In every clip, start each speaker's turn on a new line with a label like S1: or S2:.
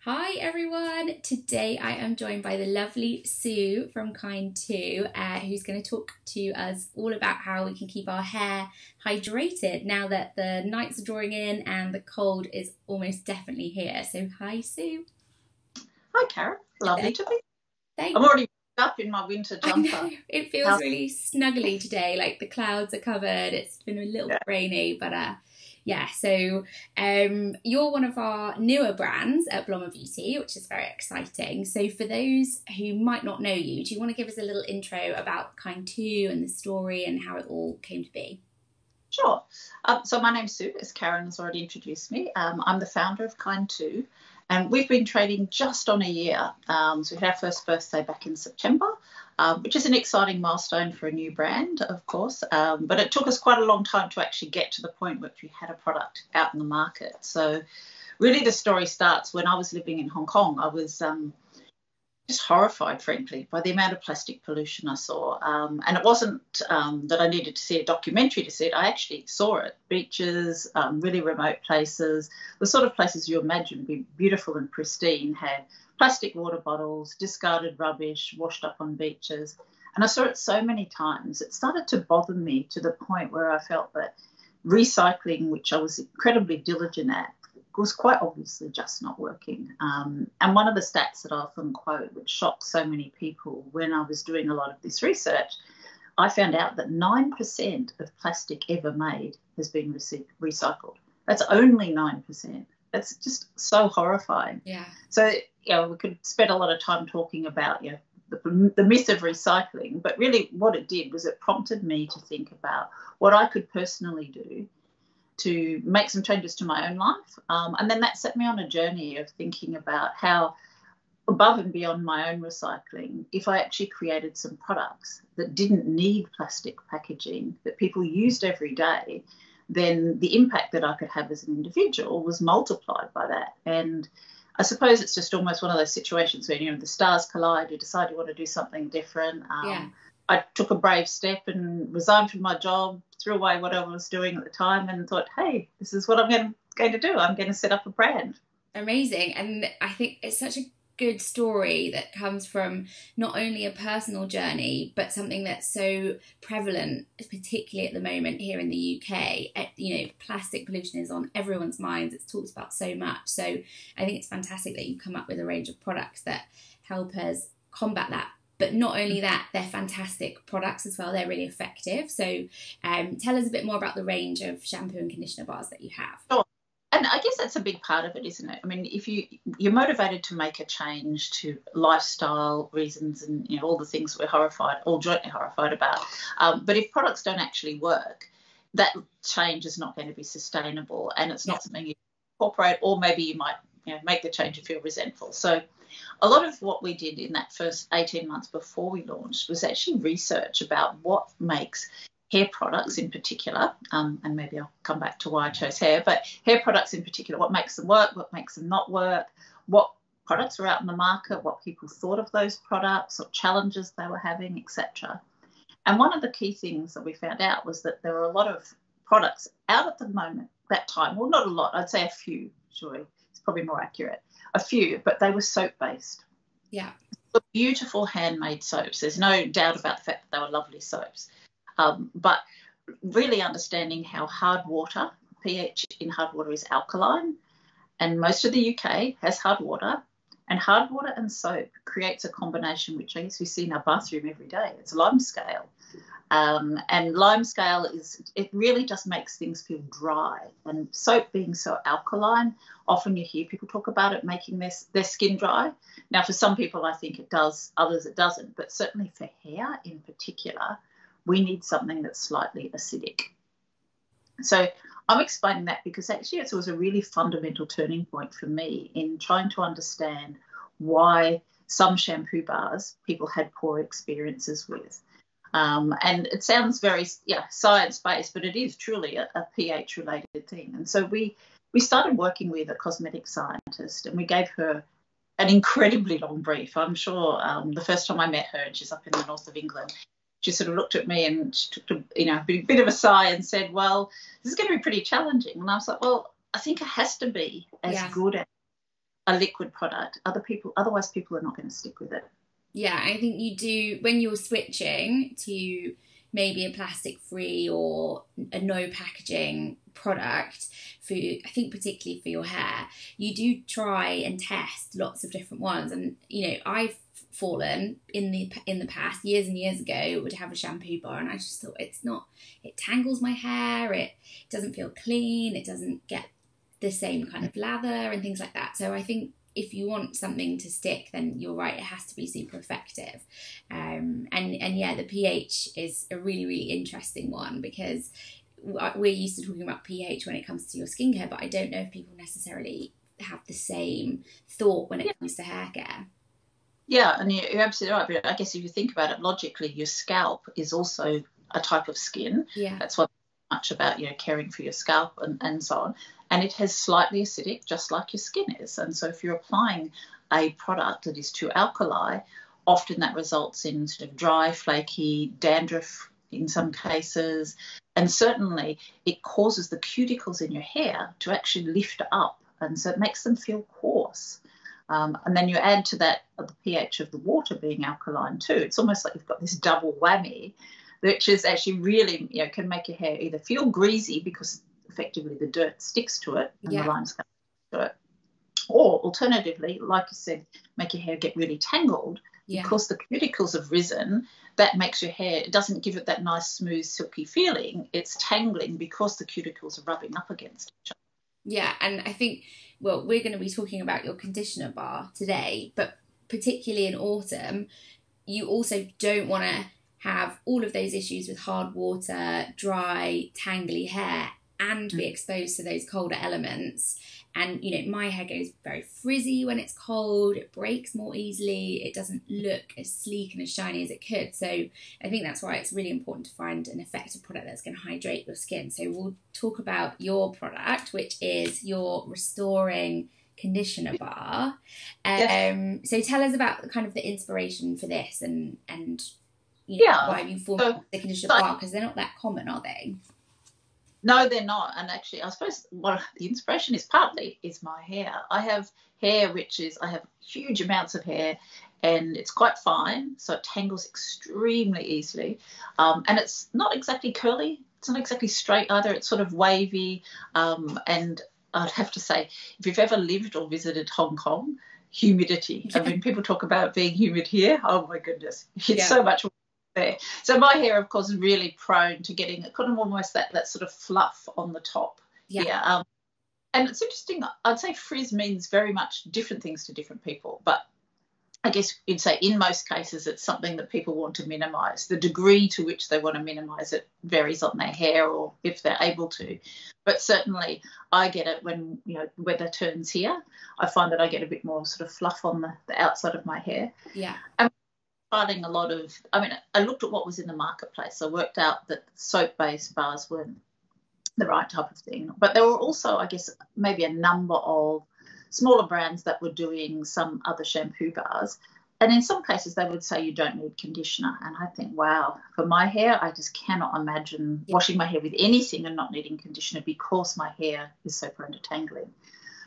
S1: Hi everyone! Today I am joined by the lovely Sue from KIND2, who's going to talk to us all about how we can keep our hair hydrated now that the nights are drawing in and the cold is almost definitely here. So hi Sue.
S2: Hi Karen, lovely to be. I'm
S1: Thanks.
S2: already up in my winter
S1: I know,
S2: jumper.
S1: it feels
S2: How,
S1: really snuggly today, like the clouds are covered, it's been a little
S2: yeah,
S1: bit rainy, but yeah, so you're one of our newer brands at Blommer Beauty, which is very exciting. So for those who might not know you, do you want to give us a little intro about KIND2 and the story and how it all came to be?
S2: sure. So my name's Sue, as Karen has already introduced me. I'm the founder of KIND2, and we've been trading just on a year. So we had our first birthday back in September, which is an exciting milestone for a new brand, of course. But it took us quite a long time to actually get to the point where we had a product out in the market. So really the story starts when I was living in Hong Kong. I was just horrified, frankly, by the amount of plastic pollution I saw. And it wasn't that I needed to see a documentary to see it. I actually saw it. Beaches, really remote places, the sort of places you imagine would be beautiful and pristine, had plastic water bottles, discarded rubbish, washed up on beaches. And I saw it so many times. It started to bother me to the point where I felt that recycling, which I was incredibly diligent at, was quite obviously just not working. And one of the stats that I often quote, which shocked so many people when I was doing a lot of this research, I found out that 9% of plastic ever made has been recycled. That's only 9%. That's just so horrifying.
S1: Yeah.
S2: So, we could spend a lot of time talking about, the myth of recycling, but really what it did was it prompted me to think about what I could personally do to make some changes to my own life. And then that set me on a journey of thinking about how, above and beyond my own recycling, if I actually created some products that didn't need plastic packaging, that people used every day, then the impact that I could have as an individual was multiplied by that. And I suppose it's just almost one of those situations where, the stars collide, you decide you want to do something different.
S1: Yeah.
S2: I took a brave step and resigned from my job, threw away what I was doing at the time and thought, hey, this is what I'm going to do. I'm going to set up a brand.
S1: Amazing. And I think it's such a good story that comes from not only a personal journey, but something that's so prevalent, particularly at the moment here in the UK. Plastic pollution is on everyone's minds. It's talked about so much. So I think it's fantastic that you come up with a range of products that help us combat that. But not only that, they're fantastic products as well. They're really effective. So tell us a bit more about the range of shampoo and conditioner bars that you have.
S2: Sure. And I guess that's a big part of it, isn't it? I mean, if you're motivated to make a change to lifestyle reasons and all the things we're all jointly horrified about, but if products don't actually work, that change is not going to be sustainable, and it's not something you incorporate, or maybe you might make the change and feel resentful. So a lot of what we did in that first 18 months before we launched was actually research about what makes hair products in particular, and maybe I'll come back to why I chose hair, but hair products in particular, what makes them work, what makes them not work, what products were out in the market, what people thought of those products, what challenges they were having, etc. And one of the key things that we found out was that there were a lot of products out at the moment, that time, well, not a lot, I'd say a few, surely, it's probably more accurate, a few, but they were soap-based.
S1: Yeah.
S2: Beautiful handmade soaps. There's no doubt about the fact that they were lovely soaps. But really understanding how pH in hard water is alkaline, and most of the UK has hard water, and hard water and soap creates a combination which I guess we see in our bathroom every day. It's limescale. And limescale it really just makes things feel dry. And soap being so alkaline, often you hear people talk about it making their skin dry. Now, for some people, I think it does, others it doesn't. But certainly for hair in particular, we need something that's slightly acidic. So I'm explaining that because actually it was a really fundamental turning point for me in trying to understand why some shampoo bars people had poor experiences with. And it sounds very science-based, but it is truly a pH-related thing. And so we started working with a cosmetic scientist, and we gave her an incredibly long brief. I'm sure the first time I met her, and she's up in the north of England, she sort of looked at me and she took a bit of a sigh and said, well, this is going to be pretty challenging. And I was like, well, I think it has to be as good as a liquid product. Otherwise people are not going to stick with it.
S1: Yeah, I think you do, when you're switching to maybe a plastic free or a no packaging product, for, I think particularly for your hair, you do try and test lots of different ones. And I've fallen in the past, years and years ago, would have a shampoo bar, and I just thought, it tangles my hair, it doesn't feel clean, it doesn't get the same kind of lather and things like that. So I think if you want something to stick, then you're right, it has to be super effective. And yeah, the pH is a really, really interesting one, because we're used to talking about pH when it comes to your skincare, but I don't know if people necessarily have the same thought when it comes to hair care.
S2: Yeah, and you're absolutely right. But I guess if you think about it logically, your scalp is also a type of skin.
S1: Yeah.
S2: That's what much about, caring for your scalp and so on. And it has slightly acidic, just like your skin is. And so if you're applying a product that is too alkali, often that results in sort of dry, flaky, dandruff in some cases. And certainly it causes the cuticles in your hair to actually lift up. And so it makes them feel coarse. And then you add to that the pH of the water being alkaline too. It's almost like you've got this double whammy, which is actually really, can make your hair either feel greasy because effectively the dirt sticks to it and the lines come to it, or alternatively, like you said, make your hair get really tangled because the cuticles have risen. That makes your hair, it doesn't give it that nice, smooth, silky feeling. It's tangling because the cuticles are rubbing up against each other.
S1: Yeah, and I think, well, we're going to be talking about your conditioner bar today, but particularly in autumn, you also don't want to have all of those issues with hard water, dry, tangly hair, and be exposed to those colder elements. And, my hair goes very frizzy when it's cold, it breaks more easily, it doesn't look as sleek and as shiny as it could. So I think that's why it's really important to find an effective product that's going to hydrate your skin. So we'll talk about your product, which is your Restoring Conditioner Bar. So tell us about kind of the inspiration for this and why you formed the conditioner bar, because they're not that common, are they?
S2: No, they're not. And actually, I suppose the inspiration is partly my hair. I have hair I have huge amounts of hair, and it's quite fine, so it tangles extremely easily. And it's not exactly curly. It's not exactly straight either. It's sort of wavy. And I'd have to say, if you've ever lived or visited Hong Kong, humidity. I mean, people talk about being humid here. Oh, my goodness. It's so much there. So my hair, of course, is really prone to getting kind of almost that sort of fluff on the top. Yeah. And it's interesting. I'd say frizz means very much different things to different people, but I guess you'd say in most cases it's something that people want to minimise. The degree to which they want to minimise it varies on their hair or if they're able to. But certainly I get it when, weather turns here. I find that I get a bit more sort of fluff on the outside of my hair.
S1: Yeah.
S2: And finding a lot of, I looked at what was in the marketplace. I worked out that soap-based bars weren't the right type of thing. But there were also, I guess, maybe a number of smaller brands that were doing some other shampoo bars. And in some cases, they would say you don't need conditioner. And I think, wow, for my hair, I just cannot imagine washing my hair with anything and not needing conditioner because my hair is so prone to tangling.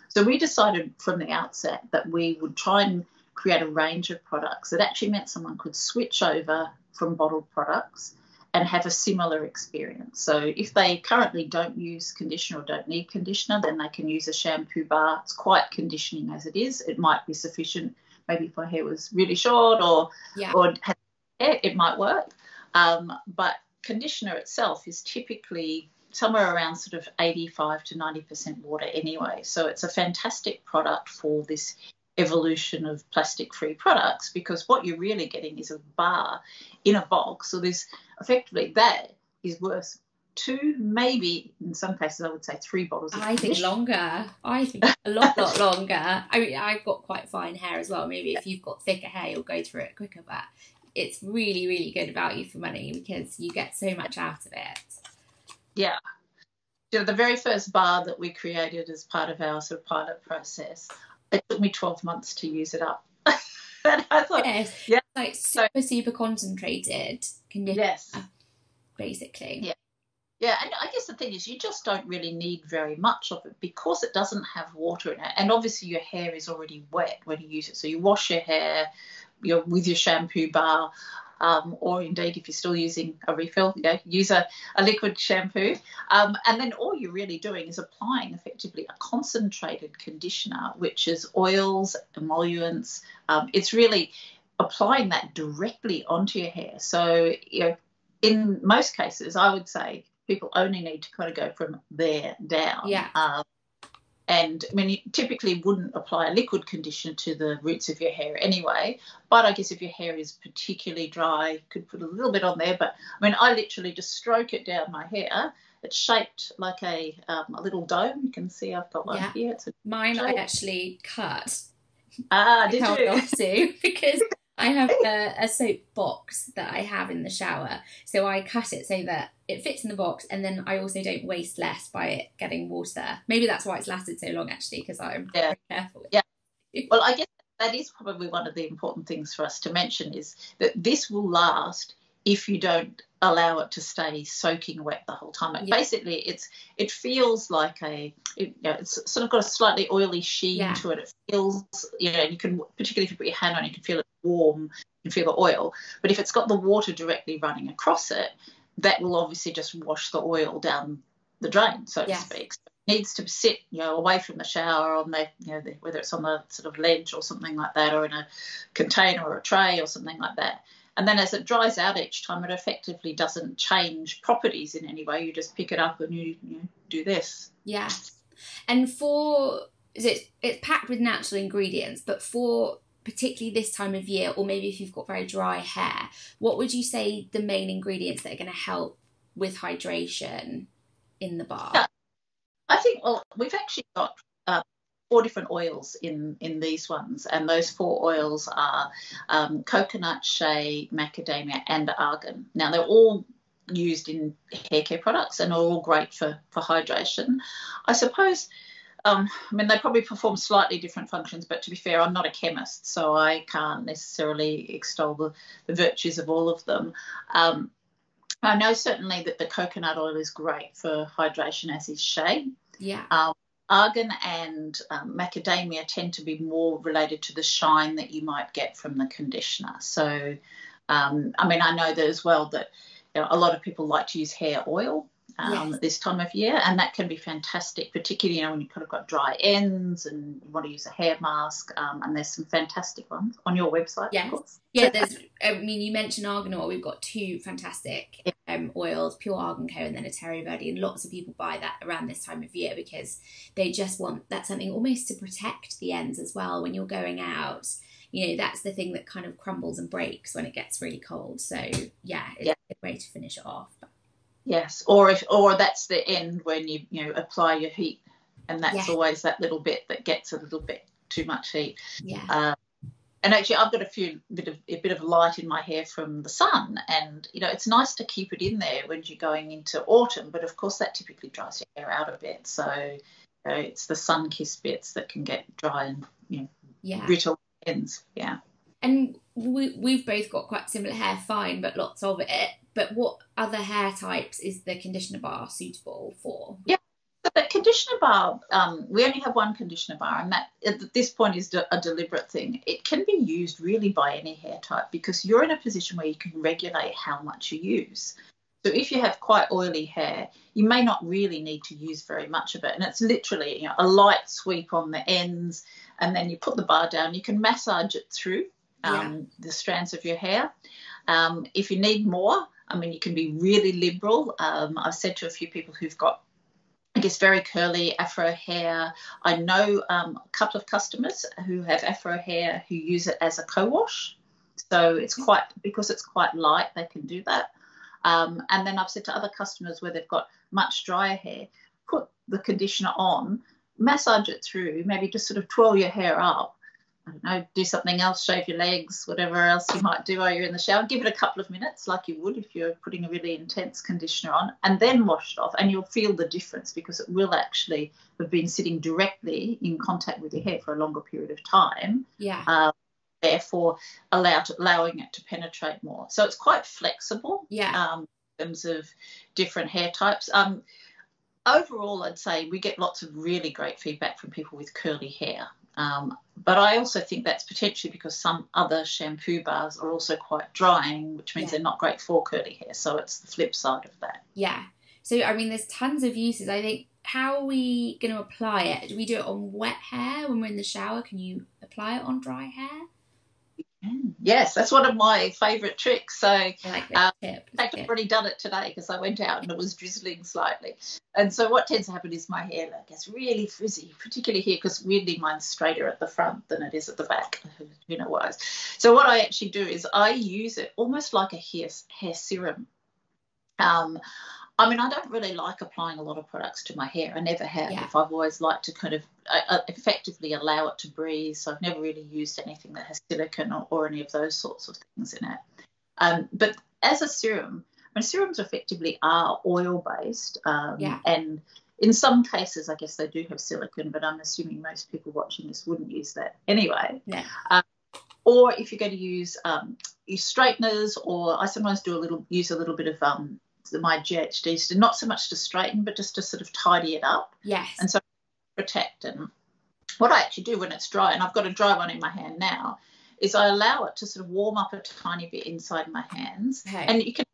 S2: So we decided from the outset that we would try and create a range of products that actually meant someone could switch over from bottled products and have a similar experience. So if they currently don't use conditioner or don't need conditioner, then they can use a shampoo bar. It's quite conditioning as it is. It might be sufficient. Maybe if my hair was really short or had hair, it might work. But conditioner itself is typically somewhere around sort of 85 to 90% water anyway. So it's a fantastic product for this evolution of plastic-free products, because what you're really getting is a bar in a box. So there's effectively that is worth 2, maybe in some cases I would say 3 bottles of
S1: think longer. I think a lot longer. I mean, I've got quite fine hair as well. Maybe if you've got thicker hair, you'll go through it quicker, but it's really, really good value for money because you get so much out of it.
S2: Yeah. The very first bar that we created as part of our sort of pilot process, it took me 12 months to use it up. And I thought,
S1: like super concentrated conditioner, basically.
S2: Yeah. Yeah, and I guess the thing is you just don't really need very much of it because it doesn't have water in it. And obviously your hair is already wet when you use it. So you wash your hair with your shampoo bar, or indeed if you're still using a refill, use a liquid shampoo. And then all you're really doing is applying effectively a concentrated conditioner, which is oils, emollients. It's really applying that directly onto your hair. So, in most cases, I would say people only need to kind of go from there down.
S1: Yeah.
S2: And I mean, you typically wouldn't apply a liquid conditioner to the roots of your hair anyway. But I guess if your hair is particularly dry, you could put a little bit on there. But I mean, I literally just stroke it down my hair. It's shaped like a little dome. You can see I've got one here. It's
S1: mine shape. I actually cut.
S2: Did you?
S1: Off to because I have a soap box that I have in the shower, so I cut it so that it fits in the box, and then I also don't waste less by it getting water. Maybe that's why it's lasted so long, actually, because I'm very careful.
S2: Well, I guess that is probably one of the important things for us to mention is that this will last if you don't allow it to stay soaking wet the whole time. Basically, it feels like it's sort of got a slightly oily sheen to it. It feels, you can, particularly if you put your hand on it, you can feel it warm, you can feel the oil. But if it's got the water directly running across it, that will obviously just wash the oil down the drain, so to speak. So it needs to sit, away from the shower on whether it's on the sort of ledge or something like that, or in a container or a tray or something like that. And then as it dries out each time, it effectively doesn't change properties in any way. You just pick it up and you do this.
S1: Yeah. And it's packed with natural ingredients, but for particularly this time of year, or maybe if you've got very dry hair, what would you say the main ingredients that are going to help with hydration in the bar?
S2: Yeah. I think, we've actually got 4 different oils in these ones, and those 4 oils are coconut, shea, macadamia, and argan. Now, they're all used in hair care products and are all great for hydration. I suppose, they probably perform slightly different functions, but to be fair, I'm not a chemist, so I can't necessarily extol the virtues of all of them. I know certainly that the coconut oil is great for hydration, as is shea.
S1: Yeah.
S2: Argan and macadamia tend to be more related to the shine that you might get from the conditioner. So, I know that as well that a lot of people like to use hair oil at this time of year, and that can be fantastic, particularly when you've kind of got dry ends and you want to use a hair mask, and there's some fantastic ones on your website, of course.
S1: Yeah, you mentioned argan oil. We've got 2 fantastic oils, Pure Argan Co and then a Terry Verde, and lots of people buy that around this time of year because they just want that something almost to protect the ends as well when you're going out. That's the thing that kind of crumbles and breaks when it gets really cold. So it's a good way to finish it off.
S2: Yes, or that's the end when you apply your heat, and that's always that little bit that gets a little bit too much heat.
S1: Yeah.
S2: And actually, I've got a bit of light in my hair from the sun, and it's nice to keep it in there when you're going into autumn. But of course, that typically dries your hair out a bit. So it's the sun-kissed bits that can get dry and brittle ends. Yeah.
S1: And we've both got quite similar hair, fine, but lots of it. But what other hair types is the conditioner bar suitable for? Yeah.
S2: So the conditioner bar, we only have one conditioner bar, and that at this point is a deliberate thing. It can be used really by any hair type because you're in a position where you can regulate how much you use. So if you have quite oily hair, you may not really need to use very much of it. And it's literally a light sweep on the ends, and then you put the bar down. You can massage it through the strands of your hair. If you need more, you can be really liberal. I've said to a few people who've got, I guess, very curly afro hair. I know a couple of customers who have afro hair who use it as a co-wash. So because it's quite light, they can do that. And then I've said to other customers where they've got much drier hair, put the conditioner on, massage it through, maybe just sort of twirl your hair up. I don't know, do something else, shave your legs, whatever else you might do while you're in the shower. Give it a couple of minutes like you would if you're putting a really intense conditioner on, and then wash it off, and you'll feel the difference because it will actually have been sitting directly in contact with your hair for a longer period of time.
S1: Yeah.
S2: Therefore allowing it to penetrate more. So it's quite flexible.
S1: Yeah.
S2: terms of different hair types. Overall, I'd say we get lots of really great feedback from people with curly hair. But I also think that's potentially because some other shampoo bars are also quite drying, which means they're not great for curly hair. So it's the flip side of that.
S1: Yeah. So, I mean, there's tons of uses. I think, how are we going to apply it? Do we do it on wet hair when we're in the shower? Can you apply it on dry hair?
S2: Yes, that's one of my favourite tricks. So,
S1: I like that tip.
S2: in fact, I've already done it today because I went out and it was drizzling slightly. And so what tends to happen is my hair gets really frizzy, particularly here, because weirdly mine's straighter at the front than it is at the back, you know why. So what I actually do is I use it almost like a hair serum. I mean, I don't really like applying a lot of products to my hair. I never have.
S1: Yeah.
S2: I've always liked to kind of effectively allow it to breathe. So I've never really used anything that has silicone or any of those sorts of things in it. But as a serum, I mean, serums effectively are oil-based. And in some cases, I guess they do have silicone, but I'm assuming most people watching this wouldn't use that anyway.
S1: Yeah.
S2: Or if you're going to use straighteners, or I sometimes use a little bit of my GHD, not so much to straighten, but just to sort of tidy it up.
S1: Yes.
S2: And so protect. And what I actually do when it's dry, and I've got a dry one in my hand now, is I allow it to sort of warm up a tiny bit inside my hands.
S1: Okay.
S2: And you can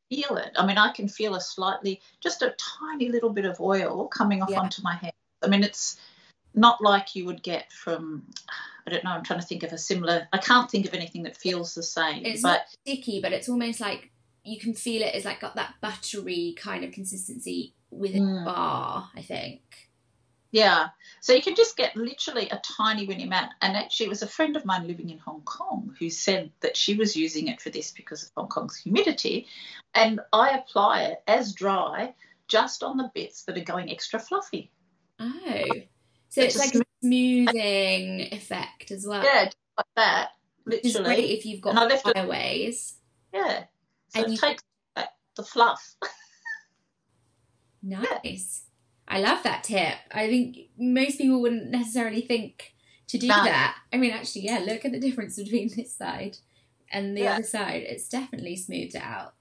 S2: feel it. I mean, I can feel just a tiny little bit of oil coming off onto my hands. I mean, it's not like you would get from, I don't know, I'm trying to think of I can't think of anything that feels the same.
S1: It's not sticky, but it's almost like you can feel it. It's like got that buttery kind of consistency within a bar, I think. Yeah.
S2: So you can just get literally a tiny winny amount. And actually, it was a friend of mine living in Hong Kong who said that she was using it for this because of Hong Kong's humidity. And I apply it as dry just on the bits that are going extra fluffy.
S1: Oh. So it's like a smoothing effect as well.
S2: Yeah, just like that, literally.
S1: It's great if you've got flyaways.
S2: Yeah. So it takes the fluff.
S1: Nice. I love that tip. I think most people wouldn't necessarily think to do that. I mean, actually, look at the difference between this side and the other side. It's definitely smoothed it out.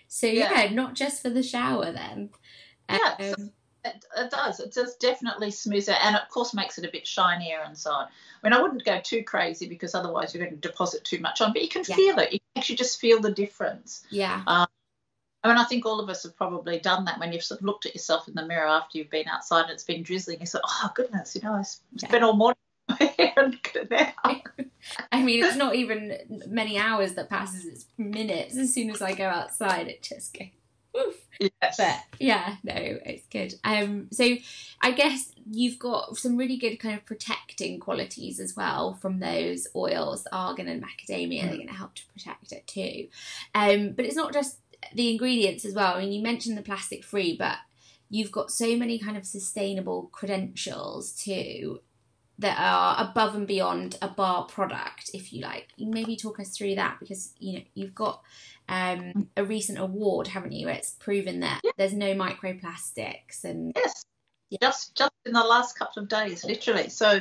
S1: So, not just for the shower then.
S2: It does. It does definitely smooth it, and of course makes it a bit shinier and so on. I mean, I wouldn't go too crazy because otherwise you're going to deposit too much on, but you can feel it. You can actually just feel the difference.
S1: Yeah.
S2: I mean, I think all of us have probably done that when you've sort of looked at yourself in the mirror after you've been outside and it's been drizzling. You thought, oh, goodness, I spent all morning in my hair and look at it now.
S1: I mean, it's not even many hours that passes, it's minutes. As soon as I go outside, it just goes, woof.
S2: Yes.
S1: But it's good. So I guess you've got some really good kind of protecting qualities as well from those oils, argan and macadamia. They're going to help to protect it too. But it's not just the ingredients as well. I mean, you mentioned the plastic free, but you've got so many kind of sustainable credentials too that are above and beyond a bar product, if you like. You maybe talk us through that, because you've got a recent award, haven't you? It's proven that there's no microplastics and
S2: just in the last couple of days, literally. So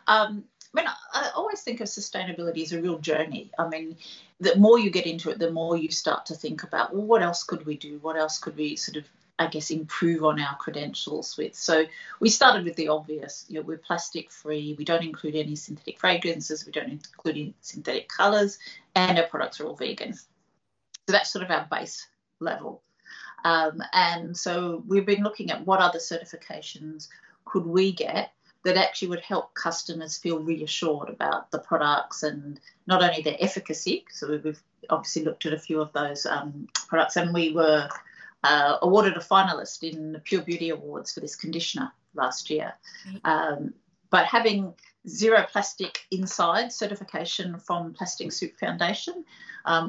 S2: I always think of sustainability as a real journey. I mean, the more you get into it, the more you start to think about, well, what else could we do? What else could we sort of, I guess, improve on our credentials with? So we started with the obvious. We're plastic free. We don't include any synthetic fragrances. We don't include any synthetic colours, and our products are all vegan. So that's sort of our base level. And so we've been looking at what other certifications could we get that actually would help customers feel reassured about the products and not only their efficacy. So we've obviously looked at a few of those products, and we were awarded a finalist in the Pure Beauty Awards for this conditioner last year. But having zero plastic inside certification from Plastic Soup Foundation,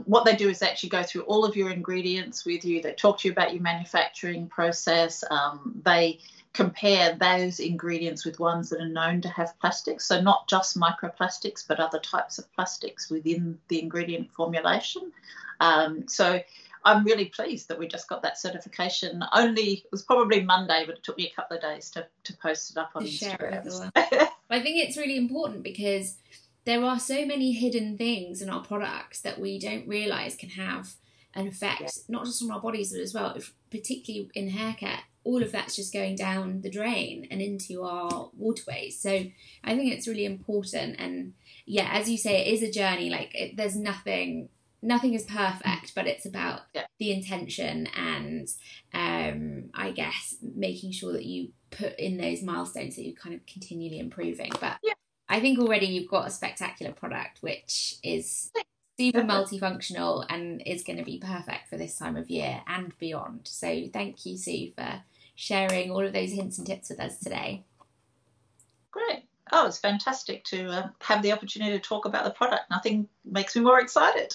S2: what they do is actually go through all of your ingredients with you. They talk to you about your manufacturing process. They compare those ingredients with ones that are known to have plastics, so not just microplastics, but other types of plastics within the ingredient formulation. So I'm really pleased that we just got that certification. It was probably Monday, but it took me a couple of days to post it up on Instagram.
S1: I think it's really important because there are so many hidden things in our products that we don't realise can have an effect, not just on our bodies, but as well, particularly in hair care, all of that's just going down the drain and into our waterways. So I think it's really important. And yeah, as you say, it is a journey. Like there's nothing is perfect, but it's about the intention and I guess making sure that you put in those milestones that you're kind of continually improving. But I think already you've got a spectacular product, which is super multifunctional and is going to be perfect for this time of year and beyond. So thank you, Sue, for sharing all of those hints and tips with us today.
S2: Great. Oh, it's fantastic to have the opportunity to talk about the product. Nothing makes me more excited.